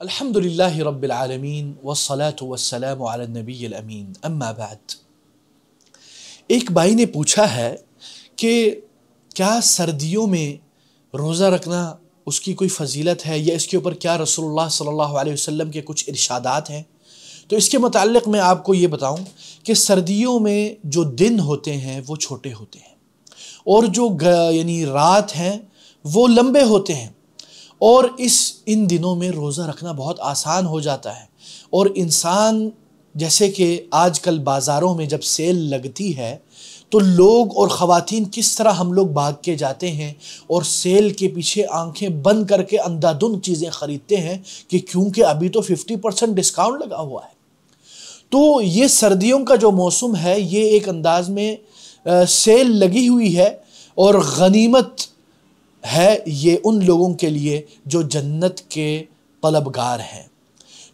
الحمدللہ رب العالمین والصلاة والسلام علی النبی الامین اما بعد۔ ایک بھائی نے پوچھا ہے کہ کیا سردیوں میں روزہ رکھنا اس کی کوئی فضیلت ہے یا اس کے اوپر کیا رسول اللہ صلی اللہ علیہ وسلم کے کچھ ارشادات ہیں؟ تو اس کے متعلق میں آپ کو یہ بتاؤں کہ سردیوں میں جو دن ہوتے ہیں وہ چھوٹے ہوتے ہیں اور جو رات ہیں وہ لمبے ہوتے ہیں، اور ان دنوں میں روزہ رکھنا بہت آسان ہو جاتا ہے۔ اور انسان جیسے کہ آج کل بازاروں میں جب سیل لگتی ہے تو لوگ اور خواتین کس طرح ہم لوگ بھاگ کے جاتے ہیں اور سیل کے پیچھے آنکھیں بند کر کے اندھا دھند چیزیں خریدتے ہیں کہ کیونکہ ابھی تو 50% ڈسکاؤنٹ لگا ہوا ہے۔ تو یہ سردیوں کا جو موسم ہے یہ ایک انداز میں سیل لگی ہوئی ہے اور غنیمت ہے یہ ان لوگوں کے لیے جو جنت کے طلبگار ہیں۔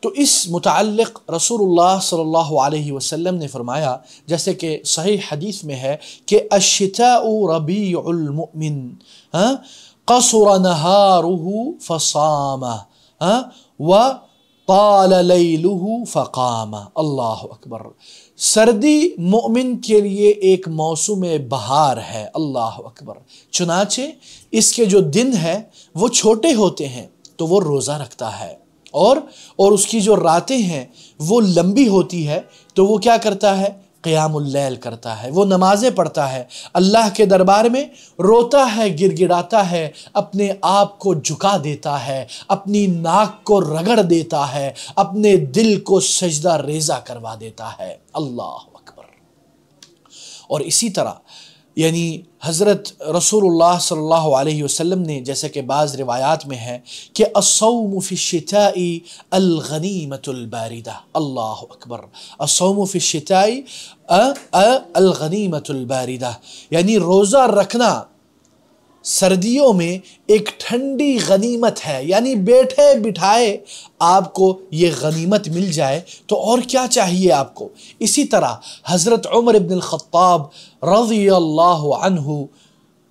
تو اس متعلق رسول اللہ صلی اللہ علیہ وسلم نے فرمایا، جیسے کہ صحیح حدیث میں ہے کہ الشتاء ربیع المؤمن قصر نہارہ فصام وطال لیلہ فقام۔ اللہ اکبر۔ سردی مومن کے لیے ایک موسم بہار ہے۔ اللہ اکبر۔ چنانچہ اس کے جو دن ہے وہ چھوٹے ہوتے ہیں تو وہ روزہ رکھتا ہے، اور اس کی جو راتیں ہیں وہ لمبی ہوتی ہے تو وہ کیا کرتا ہے؟ قیام اللیل کرتا ہے، وہ نمازیں پڑھتا ہے، اللہ کے دربار میں روتا ہے، گڑ گڑاتا ہے، اپنے آپ کو جھکا دیتا ہے، اپنی ناک کو رگڑ دیتا ہے، اپنے دل کو سجدہ ریزہ کروا دیتا ہے۔ اللہ اکبر۔ اور اسی طرح حضرت رسول اللہ صلی اللہ علیہ وسلم نے، جیسے کہ بعض روایات میں ہے کہ الصوم فی الشتاء الغنیمۃ الباردہ۔ اللہ اکبر۔ الصوم فی الشتاء الغنیمۃ الباردہ، یعنی روزہ رکھنا سردیوں میں ایک ٹھنڈی غنیمت ہے، یعنی بیٹھے بٹھائے آپ کو یہ غنیمت مل جائے تو اور کیا چاہیے آپ کو۔ اسی طرح حضرت عمر بن الخطاب رضی اللہ عنہ،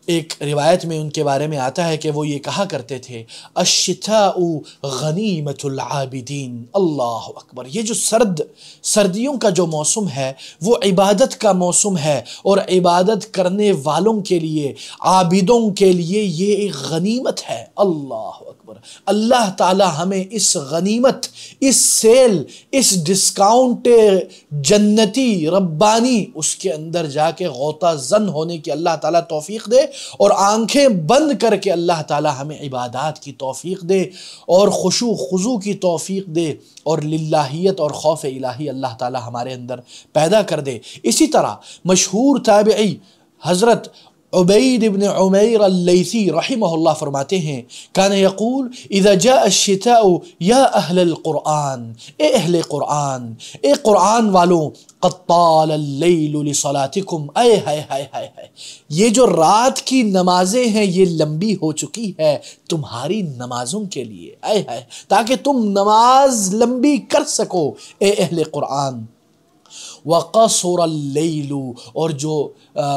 ایک روایت میں ان کے بارے میں آتا ہے کہ وہ یہ کہا کرتے تھے الشتاء غنیمت العابدین۔ اللہ اکبر۔ یہ جو سردیوں کا جو موسم ہے وہ عبادت کا موسم ہے، اور عبادت کرنے والوں کے لیے، عابدوں کے لیے یہ ایک غنیمت ہے۔ اللہ اکبر۔ اللہ تعالی ہمیں اس غنیمت، اس سیل، اس ڈسکاؤنٹ جنتی ربانی اس کے اندر جا کے غوطہ زن ہونے کی اللہ تعالی توفیق دے، اور آنکھیں بند کر کے اللہ تعالی ہمیں عبادات کی توفیق دے اور خشوع خضوع کی توفیق دے، اور للہیت اور خوف الہی اللہ تعالی ہمارے اندر پیدا کر دے۔ اسی طرح مشہور تابعی حضرت عبید بن عمیر اللیثی رحمہ اللہ فرماتے ہیں کان یقول اذا جاء الشتاء یا اہل القرآن، اے اہل قرآن، اے قرآن والوں، قد طال اللیل لصلاتکم، اے ہائے ہائے ہائے ہائے، یہ جو رات کی نمازیں ہیں یہ لمبی ہو چکی ہے تمہاری نمازوں کے لیے، اے ہائے، تاکہ تم نماز لمبی کر سکو اے اہل قرآن۔ وقصر اللیل، اور جو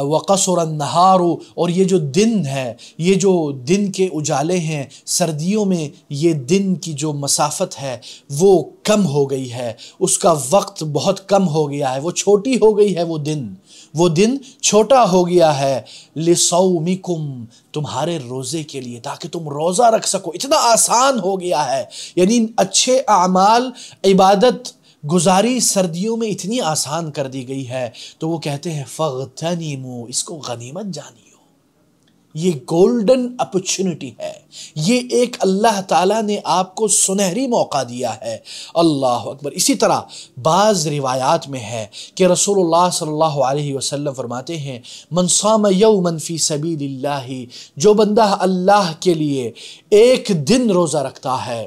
وقصر النہار، اور یہ جو دن ہے، یہ جو دن کے اجالے ہیں، سردیوں میں یہ دن کی جو مسافت ہے وہ کم ہو گئی ہے، اس کا وقت بہت کم ہو گیا ہے، وہ چھوٹی ہو گئی ہے، وہ دن چھوٹا ہو گیا ہے، لصومکم، تمہارے روزے کے لیے، تاکہ تم روزہ رکھ سکو۔ اتنا آسان ہو گیا ہے، یعنی اچھے اعمال، عبادت گزاری سردیوں میں اتنی آسان کر دی گئی ہے، تو وہ کہتے ہیں فاغتنموا، اس کو غنیمت جانیو، یہ گولڈن اپرچونٹی ہے، یہ ایک اللہ تعالیٰ نے آپ کو سنہری موقع دیا ہے۔ اللہ اکبر۔ اسی طرح بعض روایات میں ہے کہ رسول اللہ صلی اللہ علیہ وسلم فرماتے ہیں من صام یوما فی سبیل اللہ، جو بندہ اللہ کے لیے ایک دن روزہ رکھتا ہے،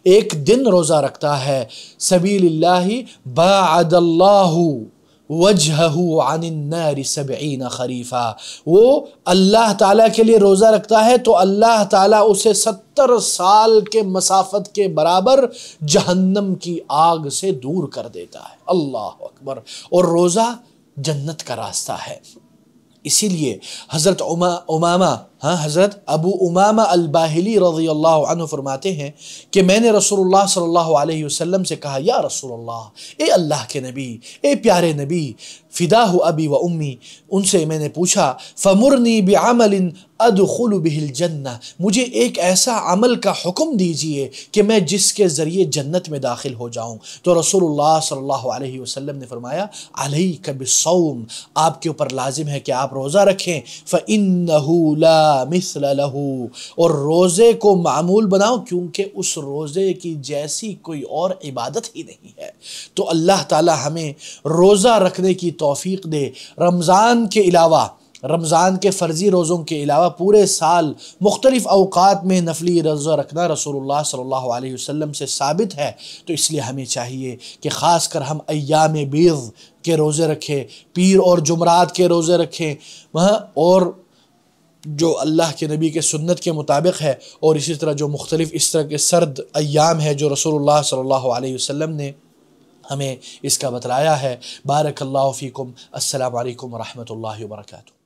ایک دن روزہ رکھتا ہے، سبیل اللہ، باعد اللہ وجہہ عن النار 70 خریفا، وہ اللہ تعالیٰ کے لیے روزہ رکھتا ہے تو اللہ تعالیٰ اسے 70 سال کے مسافت کے برابر جہنم کی آگ سے دور کر دیتا ہے۔ اللہ اکبر۔ اور روزہ جنت کا راستہ ہے، اسی لیے حضرت امامہ ہاں، حضرت ابو امامہ الباہلی رضی اللہ عنہ فرماتے ہیں کہ میں نے رسول اللہ صلی اللہ علیہ وسلم سے کہا، یا رسول اللہ، اے اللہ کے نبی، اے پیارے نبی، فداہ ابی و امی، ان سے میں نے پوچھا، فمرنی بعمل ادخل بہ الجنہ، مجھے ایک ایسا عمل کا حکم دیجئے کہ میں جس کے ذریعے جنت میں داخل ہو جاؤں۔ تو رسول اللہ صلی اللہ علیہ وسلم نے فرمایا، علیک بالصوم، آپ کے اوپر لازم ہے کہ آپ روزہ رکھیں، فإنہ لا مثل لہ، اور روزے کو معمول بناؤ کیونکہ اس روزے کی جیسی کوئی اور عبادت ہی نہیں ہے۔ تو اللہ تعالی ہمیں روزہ رکھنے کی توفیق دے۔ رمضان کے علاوہ، رمضان کے فرضی روزوں کے علاوہ پورے سال مختلف اوقات میں نفلی روزہ رکھنا رسول اللہ صلی اللہ علیہ وسلم سے ثابت ہے، تو اس لیے ہمیں چاہیے کہ خاص کر ہم ایام بیض کے روزے رکھیں، پیر اور جمعرات کے روزے رکھیں، اور جو اللہ کے نبی کے سنت کے مطابق ہے، اور اسی طرح جو مختلف اس طرح کے سرد ایام ہے جو رسول اللہ صلی اللہ علیہ وسلم نے ہمیں اس کا بتلایا ہے۔ بارک اللہ فیکم، السلام علیکم ورحمۃ اللہ وبرکاتہ۔